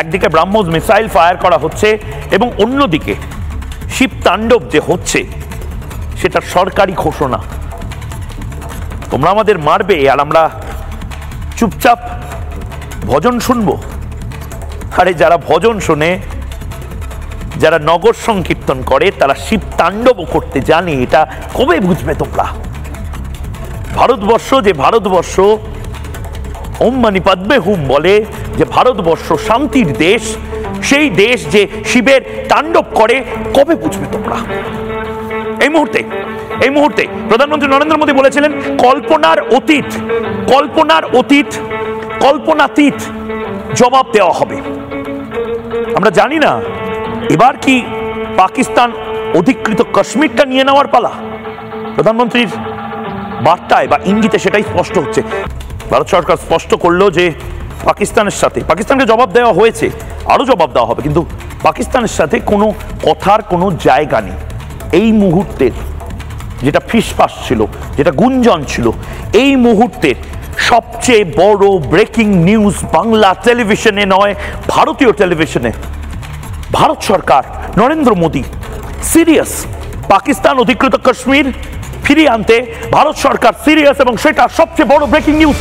একদিকে BrahMos missile fire করা হচ্ছে এবং অন্যদিকে শিব তাণ্ডব যে হচ্ছে সেটা সরকারি ঘোষণা। তোমরা আমাদের মারবে আর আমরা চুপচাপ ভজন শুনবো? আরে যারা ভজন শোনে, যারা নগর সংকীর্তন করে, তারা শিব তাণ্ডব করতে জানে। এটা কবে বুঝবে তোমরা? ভারতবর্ষ ওম মানি পাদ্মে হুম বলে, যে ভারতবর্ষ শান্তির দেশ, সেই দেশ যে শিবের তাণ্ডব করে, কবে বুঝবে তোমরা? এই মুহূর্তে প্রধানমন্ত্রী নরেন্দ্র মোদী বলেছিলেন কল্পনাতীত জবাব দেওয়া হবে। আমরা জানি না এবার কি পাকিস্তান অধিকৃত কাশ্মীরটা নিয়ে নেওয়ার পালা? প্রধানমন্ত্রীর বার্তায় বা ইঙ্গিতে সেটাই স্পষ্ট হচ্ছে। ভারত সরকার স্পষ্ট করলো যে পাকিস্তানকে জবাব দেওয়া হয়েছে, আরো জবাব দেওয়া হবে, কিন্তু পাকিস্তানের সাথে কোনো কথার কোনো জায়গা নেই। এই মুহূর্তে যেটা ফিসফাস ছিল, যেটা গুঞ্জন ছিল, এই মুহূর্তে সবচেয়ে বড় ব্রেকিং নিউজ বাংলা টেলিভিশনে নয়, ভারতীয় টেলিভিশনে। ভারত সরকার, নরেন্দ্র মোদী সিরিয়াস। পাকিস্তান অধিকৃত কাশ্মীর ফিরিয়ে আনতে ভারত সরকার সিরিয়াস, এবং সেটা সবচেয়ে বড় ব্রেকিং নিউজ।